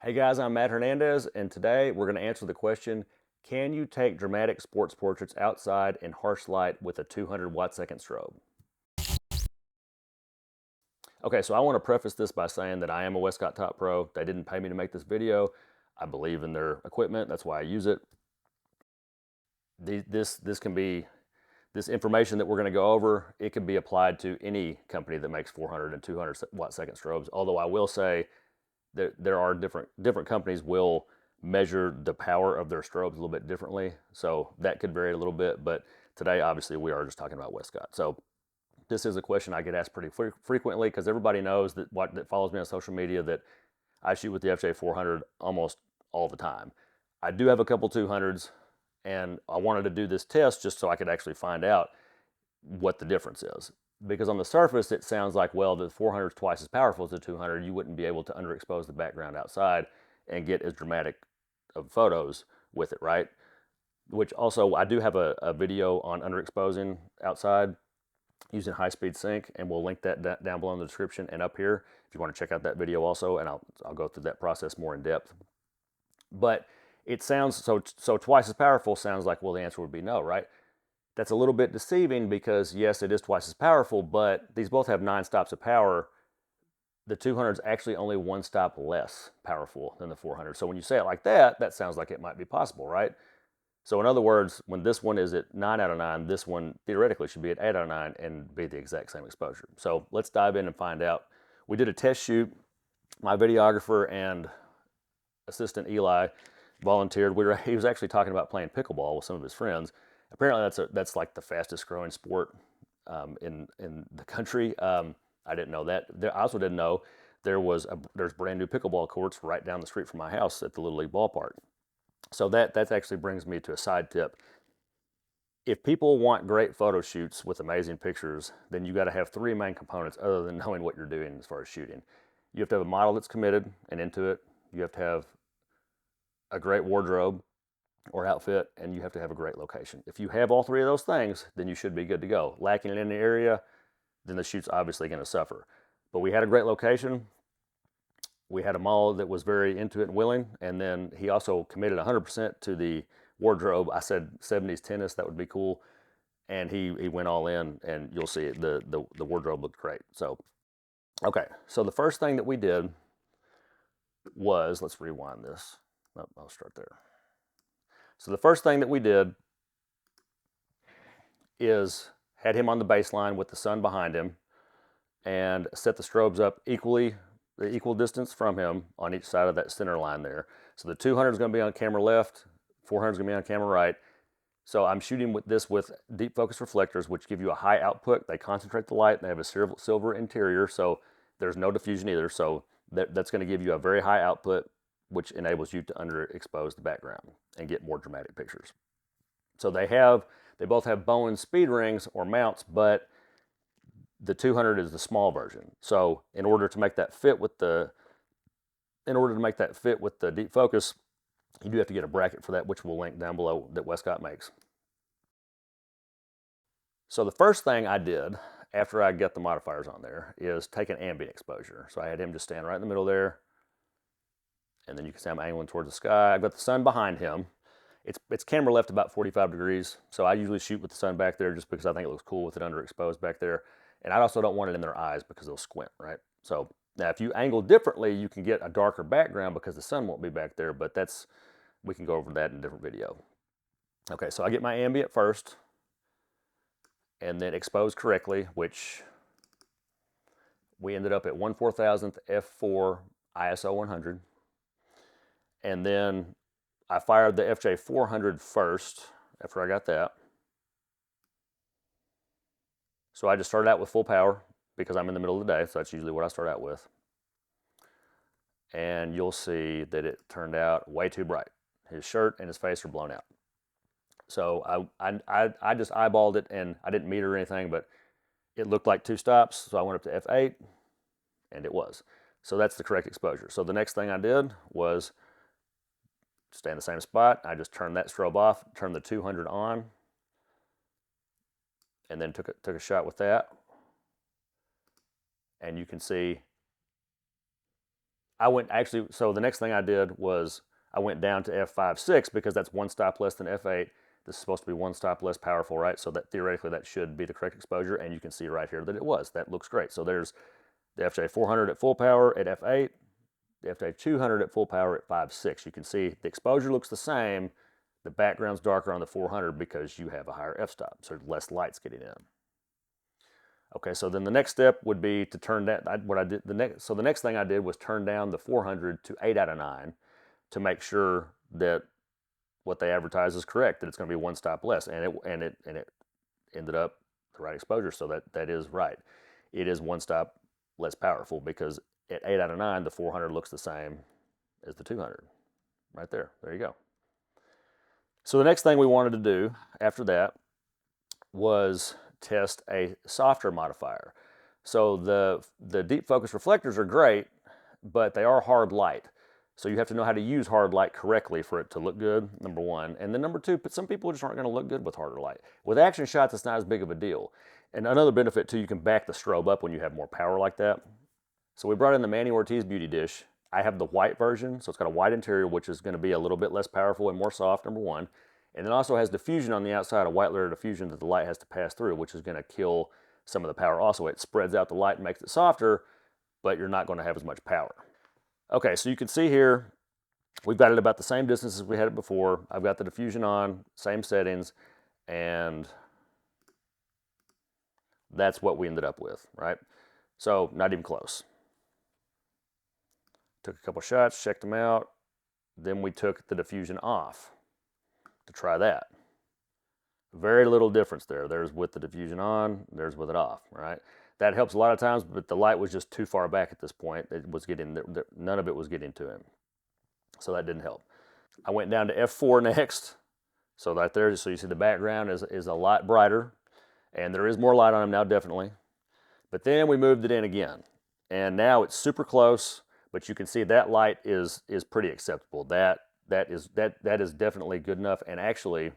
Hey guys, I'm Matt Hernandez, and today we're going to answer the question, can you take dramatic sports portraits outside in harsh light with a 200 watt second strobe? Okay, so I want to preface this by saying that I am a Westcott Top Pro. They didn't pay me to make this video. I believe in their equipment. That's why I use it. This information that we're going to go over, it can be applied to any company that makes 400 and 200 watt second strobes. Although I will say there are different companies will measure the power of their strobes a little bit differently, so that could vary a little bit. But today, obviously, we are just talking about Westcott. So this is a question I get asked pretty frequently because everybody knows that follows me on social media that I shoot with the FJ 400 almost all the time. I do have a couple 200s, and I wanted to do this test just so I could actually find out what the difference is. Because on the surface, it sounds like, well, the 400 is twice as powerful as the 200. You wouldn't be able to underexpose the background outside and get as dramatic of photos with it, right? Which also, I do have a video on underexposing outside using high-speed sync, and we'll link that down below in the description and up here if you want to check out that video also, and I'll go through that process more in depth. But it sounds so twice as powerful sounds like, well, the answer would be no, right? That's a little bit deceiving because yes, it is twice as powerful, but these both have 9 stops of power. The 200 is actually only 1 stop less powerful than the 400. So when you say it like that, that sounds like it might be possible, right? So in other words, when this one is at 9 out of 9, this one theoretically should be at 8 out of 9 and be the exact same exposure. So let's dive in and find out. We did a test shoot. My videographer and assistant Eli volunteered. He was actually talking about playing pickleball with some of his friends. Apparently, that's like the fastest growing sport in the country. I didn't know that. I also didn't know there's brand new pickleball courts right down the street from my house at the Little League ballpark. So that actually brings me to a side tip. If people want great photo shoots with amazing pictures, then you got to have 3 main components other than knowing what you're doing as far as shooting. You have to have a model that's committed and into it. You have to have a great wardrobe or outfit, and you have to have a great location. If you have all 3 of those things, then you should be good to go. Lacking in any area, then the shoot's obviously going to suffer. But we had a great location. We had a model that was very into it and willing, and then he also committed 100% to the wardrobe. I said 70s tennis, that would be cool, and he went all in, and you'll see it. The wardrobe looked great. So, okay, so the first thing that we did was, let's rewind this. Oh, I'll start there. So the first thing that we did is had him on the baseline with the sun behind him and set the strobes up the equal distance from him on each side of that center line there. So the 200 is going to be on camera left, 400 is going to be on camera right. So I'm shooting with deep focus reflectors, which give you a high output. They concentrate the light. They have a silver interior, so there's no diffusion either. So that's going to give you a very high output, which enables you to underexpose the background and get more dramatic pictures. So they both have Bowen speed rings or mounts, but the 200 is the small version. So in order to make that fit with the deep focus, you do have to get a bracket for that, which we'll link down below, that Westcott makes. So the first thing I did after I got the modifiers on there is take an ambient exposure. So I had him just stand right in the middle there, and then you can see I'm angling towards the sky. I've got the sun behind him. It's camera left about 45 degrees, so I usually shoot with the sun back there just because I think it looks cool with it underexposed back there. And I also don't want it in their eyes because they'll squint, right? So now if you angle differently, you can get a darker background because the sun won't be back there, but we can go over that in a different video. Okay, so I get my ambient first and then expose correctly, which we ended up at 1/4000th f4 ISO 100. And then I fired the FJ 400 first after I got that. So I just started out with full power because I'm in the middle of the day, so that's usually what I start out with. And you'll see that it turned out way too bright. His shirt and his face are blown out. So I just eyeballed it, and I didn't meter or anything, but it looked like 2 stops, so I went up to f8, and it was. So that's the correct exposure. So the next thing I did was stay in the same spot. I just turned that strobe off, turned the 200 on, and then took a shot with that. And you can see I went actually, so the next thing I did was I went down to f5.6 because that's one stop less than f8. This is supposed to be one stop less powerful, right? So that theoretically that should be the correct exposure, and you can see right here that it was. That looks great. So there's the FJ400 at full power at f8, the FJ200 at full power at 5.6. You can see the exposure looks the same. The background's darker on the 400 because you have a higher f-stop, so less light's getting in. Okay, so then the next step would be to turn that, so the next thing I did was turn down the 400 to 8 out of 9 to make sure that what they advertise is correct, that it's going to be one stop less, and it ended up the right exposure, so that is right. It is one stop less powerful because at 8 out of 9, the 400 looks the same as the 200. Right there. There you go. So the next thing we wanted to do after that was test a softer modifier. So the deep focus reflectors are great, but they are hard light. So you have to know how to use hard light correctly for it to look good, number one. And then number two, but some people just aren't going to look good with harder light. With action shots, it's not as big of a deal. And another benefit too, you can back the strobe up when you have more power like that. So we brought in the Manny Ortiz Beauty Dish. I have the white version, so it's got a white interior, which is going to be a little bit less powerful and more soft, number one. And it also has diffusion on the outside, a white layer of diffusion that the light has to pass through, which is going to kill some of the power also. It spreads out the light and makes it softer, but you're not going to have as much power. Okay, so you can see here, we've got it about the same distance as we had it before. I've got the diffusion on, same settings, and that's what we ended up with, right? So not even close. Took a couple shots, checked them out. Then we took the diffusion off to try that. Very little difference there. There's with the diffusion on, there's with it off, right? That helps a lot of times, but the light was just too far back at this point. It was getting, none of it was getting to him. So that didn't help. I went down to f4 next. So right there, so you see the background is a lot brighter, and there is more light on him now, definitely. But then we moved it in again, and now it's super close, but you can see that light is pretty acceptable. That is definitely good enough. And actually,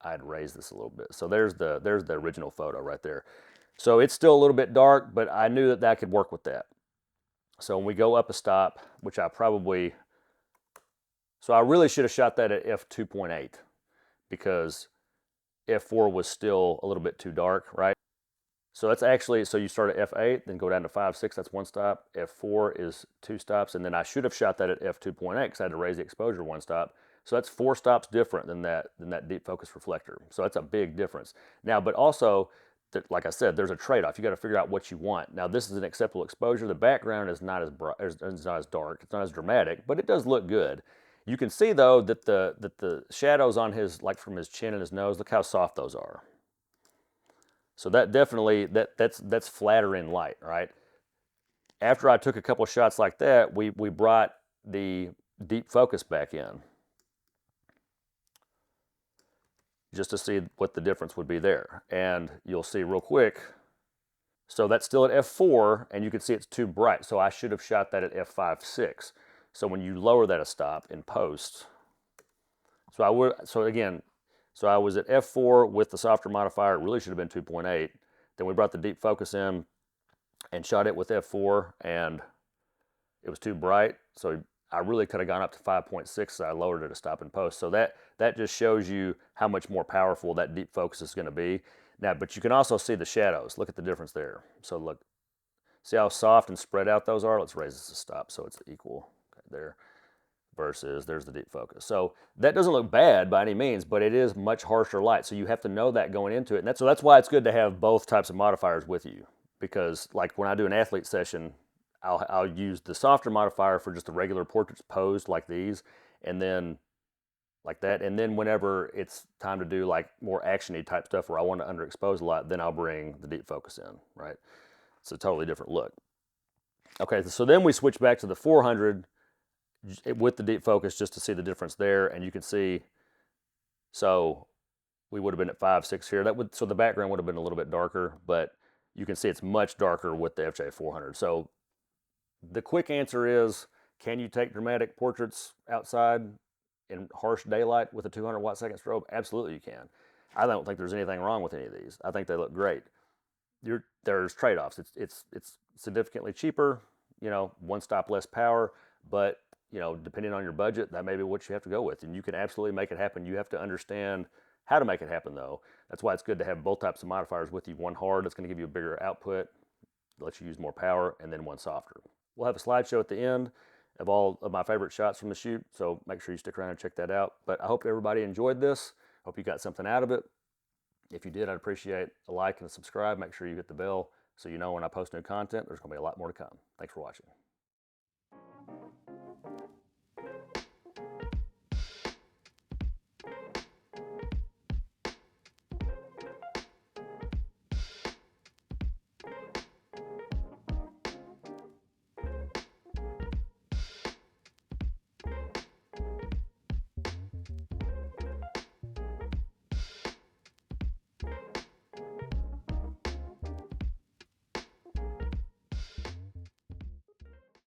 I'd raise this a little bit. So there's the original photo right there. So it's still a little bit dark, but I knew that could work with that. So when we go up a stop, which I really should have shot that at f2.8 because f4 was still a little bit too dark, right? So that's actually, so you start at f8, then go down to 5.6, that's one stop. f4 is 2 stops, and then I should have shot that at f2.8 because I had to raise the exposure 1 stop. So that's 4 stops different than that deep focus reflector. So that's a big difference. Now, but also, like I said, there's a trade-off. You got to figure out what you want. Now, this is an acceptable exposure. The background is not as bright, it's not as dark, it's not as dramatic, but it does look good. You can see though that the shadows on his, like from his chin and his nose, look how soft those are. So that definitely, that's flattering light, right? After I took a couple shots like that, we brought the deep focus back in just to see what the difference would be there. And you'll see real quick, so that's still at f4, and you can see it's too bright. So I should have shot that at f5.6. So when you lower that a stop in post, so I was at f4 with the softer modifier. It really should have been 2.8. Then we brought the deep focus in and shot it with f4, and it was too bright. So I really could have gone up to 5.6, so I lowered it a stop in post. So that just shows you how much more powerful that deep focus is going to be. Now, but you can also see the shadows. Look at the difference there. So look, see how soft and spread out those are? Let's raise this to stop so it's equal. Okay, there. Versus there's the deep focus. So that doesn't look bad by any means, but it is much harsher light. So you have to know that going into it. And that's why it's good to have both types of modifiers with you. Because like when I do an athlete session, I'll use the softer modifier for just the regular portraits posed like these, and then like that. And then whenever it's time to do like more action-y type stuff where I want to underexpose a lot, then I'll bring the deep focus in, right? It's a totally different look. Okay, so then we switch back to the 400 with the deep focus just to see the difference there, and you can see, so we would have been at 5.6 here. So the background would have been a little bit darker, but you can see it's much darker with the FJ400. So the quick answer is, can you take dramatic portraits outside in harsh daylight with a 200 watt second strobe? Absolutely you can. I don't think there's anything wrong with any of these. I think they look great. There's trade-offs. It's significantly cheaper. you know, one stop less power, but you know, depending on your budget, that may be what you have to go with. And you can absolutely make it happen. You have to understand how to make it happen though. That's why it's good to have both types of modifiers with you. One hard that's going to give you a bigger output, lets you use more power, and then one softer. We'll have a slideshow at the end of all of my favorite shots from the shoot, so make sure you stick around and check that out. But I hope everybody enjoyed this. Hope you got something out of it. If you did, I'd appreciate a like and a subscribe. Make sure you hit the bell so you know when I post new content. There's going to be a lot more to come. Thanks for watching.